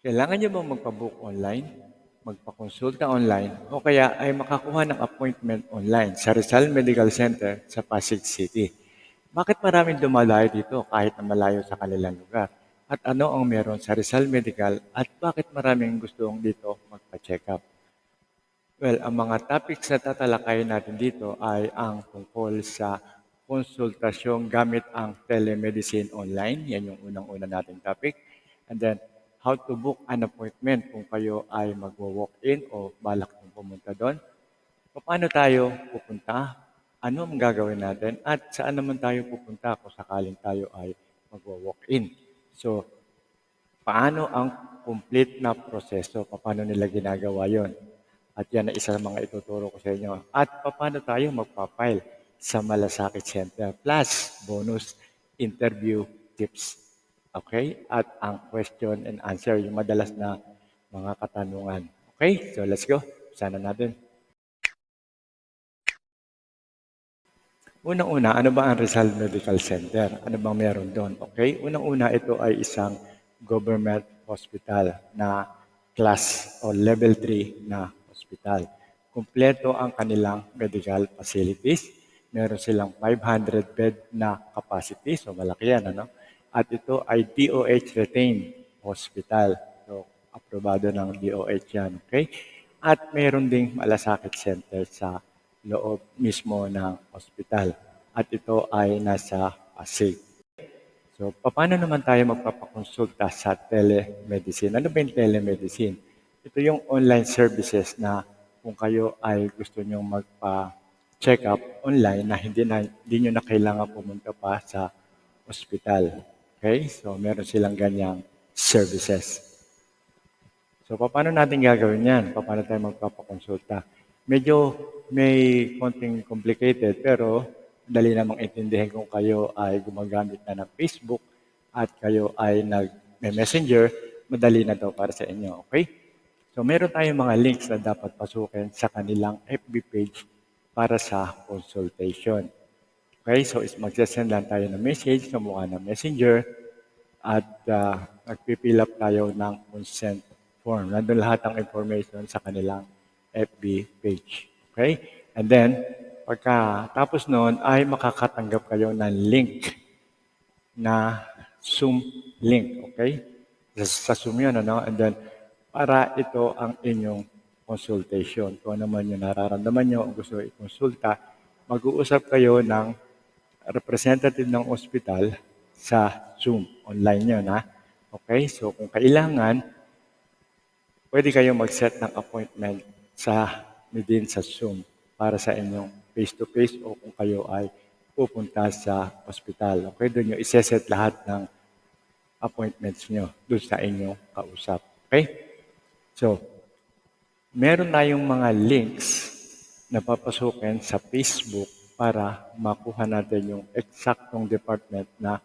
Kailangan niyo bang magpa-book online, magpa-konsulta online, o kaya ay makakuha ng appointment online sa Rizal Medical Center sa Pasig City? Bakit maraming dumalayo dito kahit na malayo sa kanilang lugar? At ano ang meron sa Rizal Medical at bakit maraming gustong dito magpa-check up? Well, ang mga topics na tatalakayin natin dito ay ang tungkol sa konsultasyon gamit ang telemedicine online. Yan yung unang-una nating topic. And then, how to book an appointment kung kayo ay magwo-walk-in o balak nyo pumunta doon. Paano tayo pupunta? Ano ang gagawin natin? At saan naman tayo pupunta kung sakaling tayo ay magwo-walk-in? So, paano ang complete na proseso? Paano nila ginagawa yon? At yan ay isa sa mga ituturo ko sa inyo. At paano tayo magpapile sa Malasakit Center. Plus, bonus interview tips. Okay? At ang question and answer, yung madalas na mga katanungan. Okay? So, let's go. Sana natin. Unang-una, ano ba ang Rizal Medical Center? Ano bang meron doon? Okay? Unang-una, ito ay isang government hospital na class o level 3 na hospital. Kumpleto ang kanilang medical facilities. Meron silang 500 bed na capacity, so malaki yan, ano? At ito ay DOH retained hospital. So, aprobado ng DOH yan, okay? At meron ding malasakit center sa loob mismo ng ospital. At ito ay nasa Pasig. So, paano naman tayo magpapakonsulta sa telemedicine? Ano ba yung telemedicine? Ito yung online services na kung kayo ay gusto nyo magpa-check up online na hindi nyo na kailangan pumunta pa sa ospital. Okay? So, meron silang ganyang services. So, paano natin gagawin yan? Paano tayo magpapakonsulta? Medyo may konting complicated pero dali namang intindihin kung kayo ay gumagamit na ng Facebook at kayo ay nag-messenger, madali na daw para sa inyo. Okay? So, meron tayong mga links na dapat pasukin sa kanilang FB page para sa consultation. Okay? So, magsasend lang tayo ng message sa mukha ng messenger at nagpipill up tayo ng consent form. Nandun lahat ng information sa kanilang FB page. Okay? And then, pagkatapos noon ay makakatanggap kayo ng link na Zoom link. Okay? Sa Zoom yun, ano? And then, para ito ang inyong consultation. Kung ano man yung nararamdaman nyo, gusto i-consulta, mag-uusap kayo ng representative ng ospital sa Zoom. Online yun, ha? Okay? So, kung kailangan, pwede kayong mag-set ng appointment within sa Zoom para sa inyong face-to-face o kung kayo ay pupunta sa ospital. Okay? Doon nyo iseset lahat ng appointments nyo doon sa inyong kausap. Okay? So, meron tayong mga links na papasukin sa Facebook para makuha natin yung eksaktong department na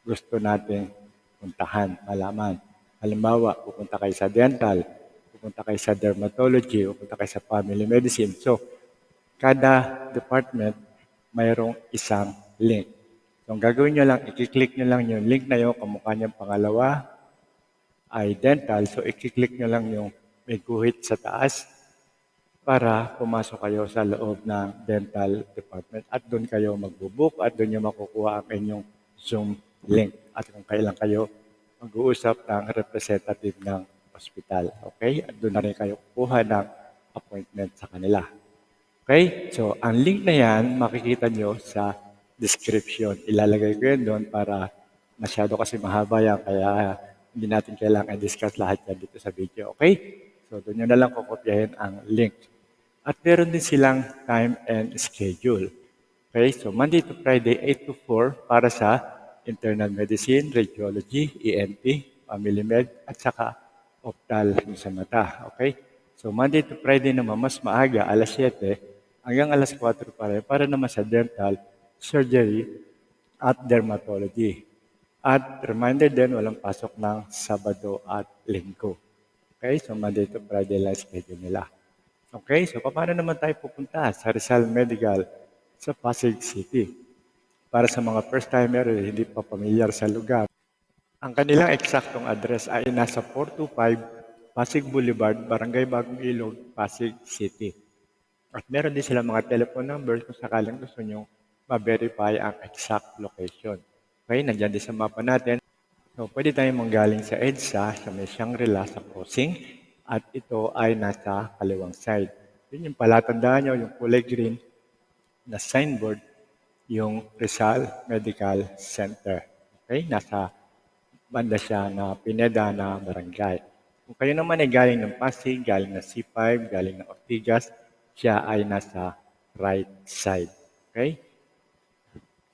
gusto nating puntahan, malaman. Halimbawa, pupunta kayo sa dental, pupunta kayo sa dermatology, pupunta kayo sa family medicine. So, kada department mayroong isang link. So, ang gagawin nyo lang, i-click nyo lang yung link na yun, kamukha niyang pangalawa ay dental. So, i-click nyo lang yung may guhit sa taas para pumasok kayo sa loob ng dental department at doon kayo magbubook at doon nyo makukuha ang inyong Zoom link at kung kailan kayo mag-uusap ng representative ng hospital. Okay? At doon na rin kayo kukuha ng appointment sa kanila. Okay? So, ang link na yan, makikita nyo sa description. Ilalagay ko yun doon para masyado kasi mahaba yan, kaya hindi natin kailangan i-discuss lahat yan dito sa video. Okay? So, doon nyo na lang kukopyahin ang link. At meron din silang time and schedule. Okay? So, Monday to Friday, 8 to 4 para sa internal medicine, radiology, ENT, family med, at saka optal sa mata. Okay? So, Monday to Friday naman, mas maaga, alas 7 hanggang alas 4 pa rin, para naman sa dental, surgery, at dermatology. At reminder din, walang pasok ng Sabado at Linggo. Okay? So, Monday to Friday lang schedule nila. Okay? So, paano naman tayo pupunta sa Rizal Medical sa Pasig City? Para sa mga first-timer, hindi pa pamilyar sa lugar. Ang kanilang eksaktong address ay nasa 425 Pasig Boulevard, Barangay Bagong Ilog, Pasig City. At meron din sila mga telephone numbers kung sakaling gusto nyo ma-verify ang exact location. Okay, nandyan din sa mapa natin. So, pwede tayong manggaling sa EDSA, sa may Shangri-La, sa crossing, at ito ay nasa kaliwang side. Yun yung palatandaan nyo, yung kulay green na signboard, yung Rizal Medical Center. Okay, nasa banda siya na Pineda na barangay. Kung kayo naman ay galing ng Pasig, galing ng C5, galing ng Ortigas, siya ay nasa right side. Okay?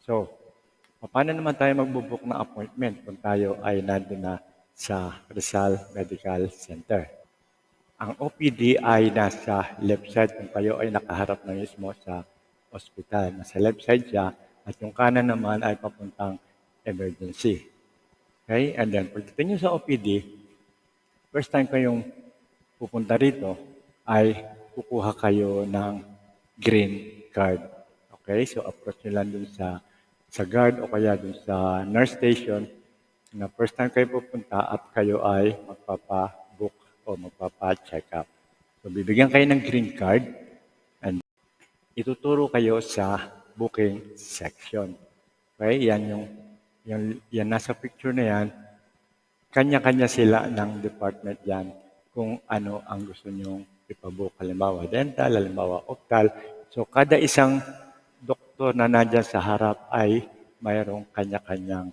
So, paano naman tayo magbubook ng appointment kung tayo ay nandun na sa Rizal Medical Center? Ang OPD ay nasa left side kung kayo ay nakaharap na mismo sa ospital. Nasa left side siya at yung kanan naman ay papuntang emergency. Okay? And then, pagdating nyo sa OPD, first time kayong pupunta rito ay kukuha kayo ng green card. Okay? So, approach nyo lang dun sa guard o kaya dun sa nurse station na first time kayo pupunta at kayo ay magpapa-book o magpapa-check up. So, bibigyan kayo ng green card and ituturo kayo sa booking section. Okay? Yan nasa picture na yan. Kanya-kanya sila ng department yan kung ano ang gusto nyong ipabook. Halimbawa, dental, halimbawa, optal. So, kada isang doktor na nandyan sa harap ay mayroong kanya-kanyang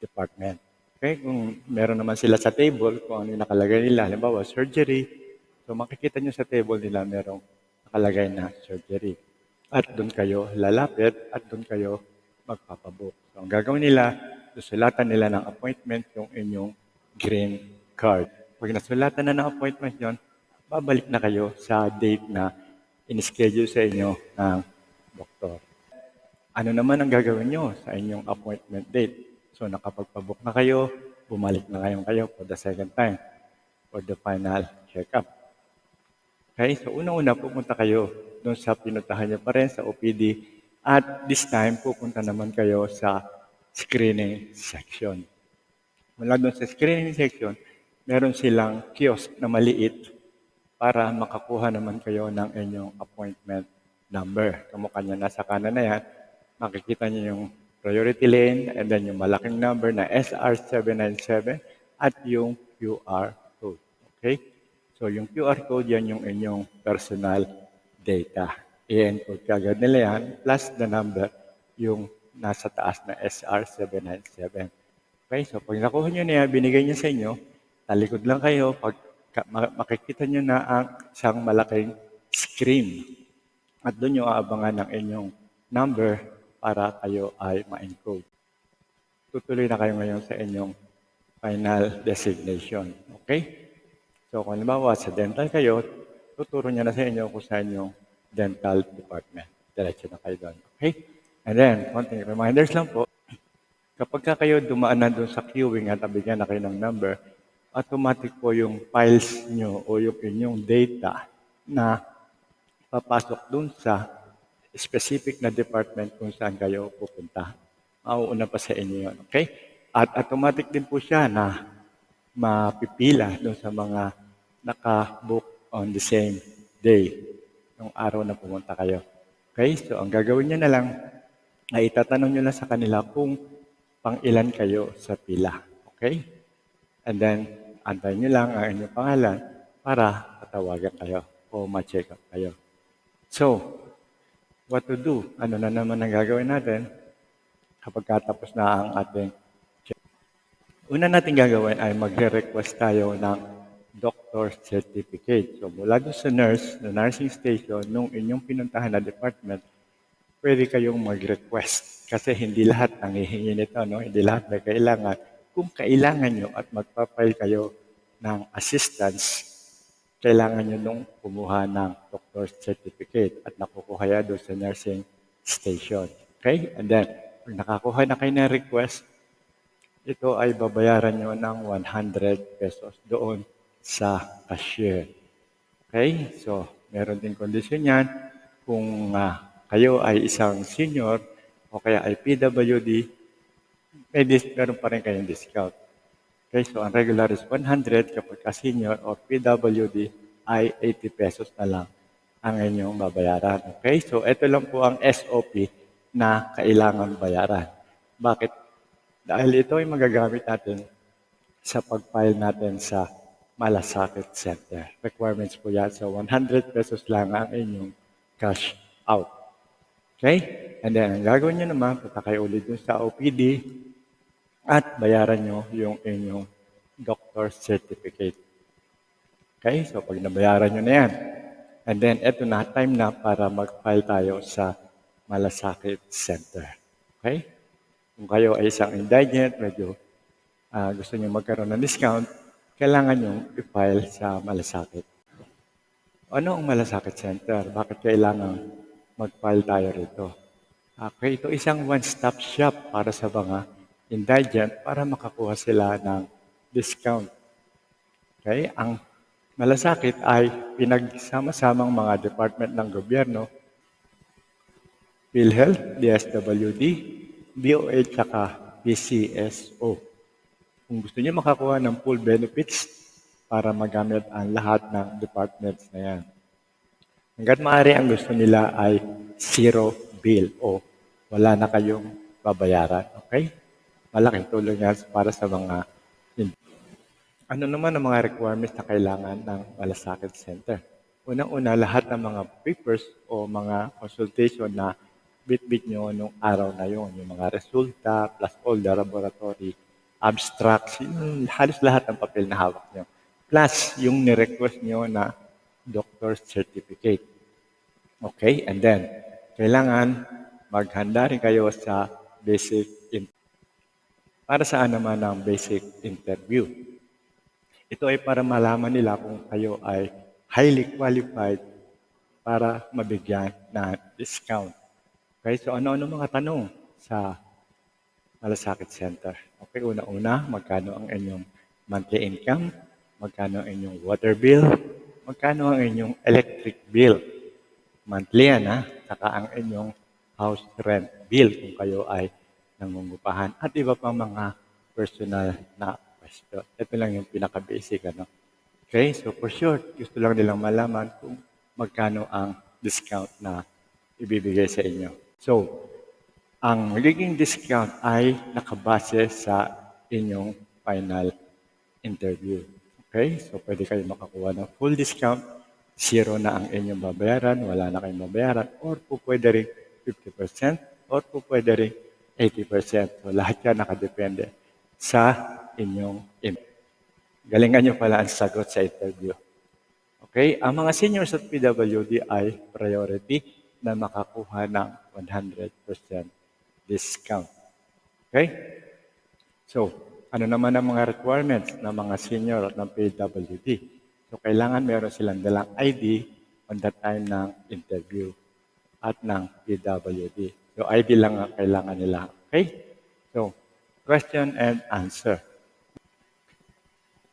department. Okay? Kung meron naman sila sa table, kung ano yung nakalagay nila, halimbawa, surgery. So, makikita nyo sa table nila merong nakalagay na surgery. At doon kayo lalapit at doon kayo magpapabook. So, ang gagawin nila, susulatan nila ng appointment yung inyong green card. Pag nasulatan na ng appointment yon, babalik na kayo sa date na in-schedule sa inyo ng doktor. Ano naman ang gagawin nyo sa inyong appointment date? So, nakapagpabook na kayo, bumalik na kayo for the second time for the final checkup. Okay, so unang-una pupunta kayo doon sa pinuntahan nyo pa rin sa OPD at this time pupunta naman kayo sa screening section. Mula doon sa screening section, meron silang kiosk na maliit para makakuha naman kayo ng inyong appointment number. Kamukha niya nasa kanan na yan, makikita niyo yung priority lane and then yung malaking number na SR797 at yung QR code. Okay? So yung QR code, yan yung inyong personal data. I-encode kagad nila yan, plus the number, yung nasa taas na SR797. Okay, so pag nakuha nyo na yan, binigay niya sa inyo, talikod lang kayo, pag makikita nyo na ang isang malaking screen. At doon yung aabangan ng inyong number para kayo ay ma-encode. Tutuloy na kayo ngayon sa inyong final designation. Okay? So kung halimbawa sa dental kayo, tuturo niya na sa inyo kung saan yung dental department. Diretso na kayo doon. Okay? And then, konting reminders lang po. Kapag kayo dumaan na doon sa queuing at nabigyan na kayo ng number, automatic po yung files nyo o yung inyong data na papasok doon sa specific na department kung saan kayo pupunta. Mauuna pa sa inyo yun. Okay? At automatic din po siya na mapipila doon sa mga naka-book on the same day, nung araw na pumunta kayo. Okay? So, ang gagawin nyo na lang ay itatanong nyo lang sa kanila kung pang ilan kayo sa pila. Okay? And then, antayin nyo lang ang inyong pangalan para patawagan kayo o ma-check up kayo. So, what to do? Ano na naman ang gagawin natin kapag katapos na ang ating check? Una natin gagawin ay magre-request tayo ng doctor certificate. So, mula doon sa nurse, na nursing station, nung inyong pinuntahan na department, pwede kayong mag-request. Kasi hindi lahat nangihingi nito, no? Hindi lahat may kailangan. Kung kailangan nyo at magpapile kayo ng assistance, kailangan nyo nung kumuha ng doctor's certificate at nakukuha yan doon sa nursing station. Okay? And then, pag nakakuha na kayo ng request, ito ay babayaran nyo ng 100 pesos doon sa cashier. Okay? So, meron din kondisyon yan. Kung kayo ay isang senior o kaya ay PWD, meron pa rin kayong discount. Okay, so ang regular is 100, kapag senior or PWD ay 80 pesos na lang ang inyong babayaran. Okay, so ito lang po ang SOP na kailangan bayaran. Bakit? Dahil ito ay magagamit natin sa pag-file natin sa Malasakit Center. Requirements po yan. So 100 pesos lang ang inyong cash out. Okay? And then, ang gagawin nyo naman, punta kayo ulit dun sa OPD at bayaran nyo yung inyong doctor certificate. Okay? So, pag nabayaran nyo na yan, and then, eto na, time na para mag-file tayo sa Malasakit Center. Okay? Kung kayo ay isang indigent, medyo gusto nyo magkaroon ng discount, kailangan nyo i-file sa Malasakit. Ano ang Malasakit Center? Bakit kailangan mag-file tayo rito? Okay, ito isang one-stop shop para sa mga indigent para makakuha sila ng discount. Okay, ang Malasakit ay pinagsama-samang mga department ng gobyerno, PhilHealth, DSWD, DOH, at PCSO. Kung gusto niyo makakuha ng full benefits para magamit ang lahat ng departments na yan. Hanggat maaari ang gusto nila ay zero bill o wala na kayong babayaran. Okay? Malaking tulong yan para sa mga. Ano naman ang mga requirements na kailangan ng Malasakit Center? Unang-una, lahat ng mga papers o mga consultation na bit-bit nyo nung araw na yon, yung mga resulta, plus all the laboratory abstracts, yung halos lahat ng papel na hawak nyo. Plus, yung ni-request nyo na doctor's certificate. Okay? And then, kailangan maghanda rin kayo sa basic para saan naman ang basic interview? Ito ay para malaman nila kung kayo ay highly qualified para mabigyan ng discount. Okay, so ano-ano mga tanong sa Malasakit Center? Okay, una-una, magkano ang inyong monthly income? Magkano ang inyong water bill? Magkano ang inyong electric bill? Monthly yan, ha? Saka ang inyong house rent bill kung kayo ay nangungupahan at iba pang mga personal na question. Ito lang yung pinaka-basic. Ano? Okay, so for sure, gusto lang nilang malaman kung magkano ang discount na ibibigay sa inyo. So, ang magiging discount ay nakabase sa inyong final interview. Okay, so pwede kayo makakuha ng full discount, zero na ang inyong babayaran, wala na kayong babayaran, or po pwede rin 50%, or po pwede rin 80%. So lahat yan nakadepende sa inyong galingan nyo pala ang sagot sa interview. Okay, ang mga seniors at PWD ay priority na makakuha ng 100% discount. Okay? So, ano naman ang mga requirements ng mga senior at ng PWD? So, kailangan meron silang dalang ID on the time ng interview at ng PWD. So, ID lang ang kailangan nila. Okay? So, question and answer.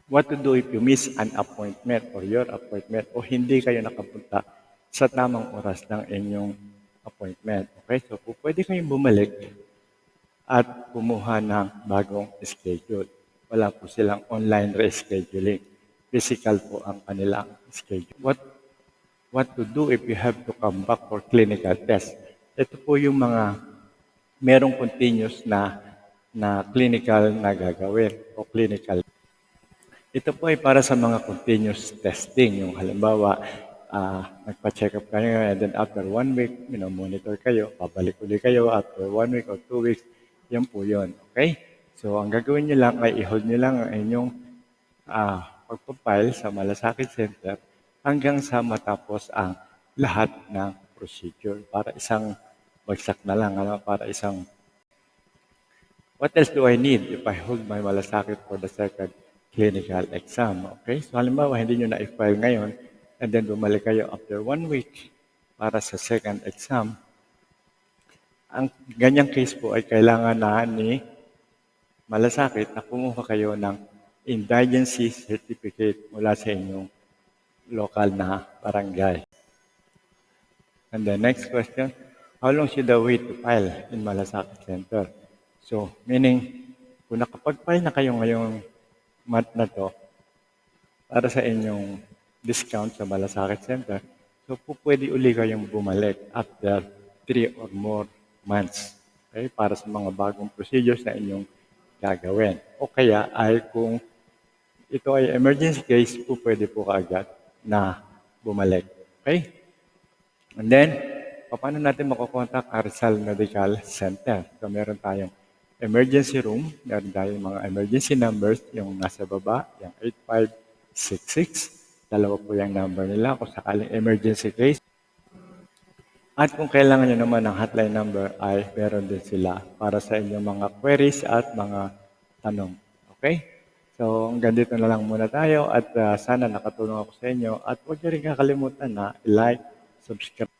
What to do if you miss an appointment or your appointment o hindi kayo nakapunta sa tamang oras ng inyong appointment. Okay? So, pwede kayong bumalik at kumuha ng bagong schedule. Wala po silang online rescheduling. Physical po ang kanilang schedule. What to do if you have to come back for clinical test? Ito po yung mga merong continuous na clinical na gagawin o clinical. Ito po ay para sa mga continuous testing. Yung halimbawa, nagpa-check up kayo and then after 1 week, monitor kayo, pabalik ulit kayo after 1 week or 2 weeks, yan po yun. Okay? So, ang gagawin nyo lang ay i-hold nyo lang ang inyong pagpapile sa Malasakit Center hanggang sa matapos ang lahat ng procedure. Para isang bagsak na lang, para isang what else do I need if I hold my Malasakit for the second clinical exam? Okay? So, halimbawa, hindi nyo na-file ngayon and then bumalik kayo after 1 week para sa second exam. Ang ganyang case po ay kailangan na ni Malasakit na kumuha kayo ng indigency certificate mula sa inyong local na barangay. And the next question, how long should I wait to file in Malasakit Center? So, meaning, kung nakapag-file na kayo ngayong month na to para sa inyong discount sa Malasakit Center. So po pwede uli kayong bumalik after 3 or more months. Okay? Para sa mga bagong procedures na inyong gagawin. O kaya ay kung ito ay emergency case, po pwede po kaagad na bumalik. Okay? And then, paano natin makukontak ang Rizal Medical Center? So, meron tayong emergency room, meron tayong mga emergency numbers, yung nasa baba, yung 8566. Dalawa po yung number nila kung sakaling emergency case. At kung kailangan nyo naman ng hotline number ay meron din sila para sa inyong mga queries at mga tanong. Okay? So, hanggang dito na lang muna tayo at sana nakatulong ako sa inyo at huwag nyo rin kakalimutan na i-like, subscribe,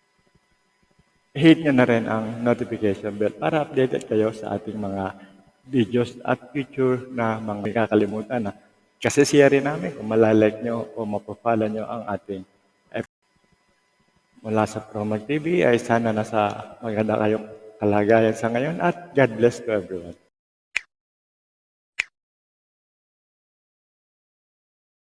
hit nyo na rin ang notification bell para updated kayo sa ating mga videos at future na mga kakalimutan na kasi share namin kung malalike nyo o mapafollow nyo ang ating mula sa Promag TV ay sana nasa maganda kayong kalagayan sa ngayon at God bless to everyone.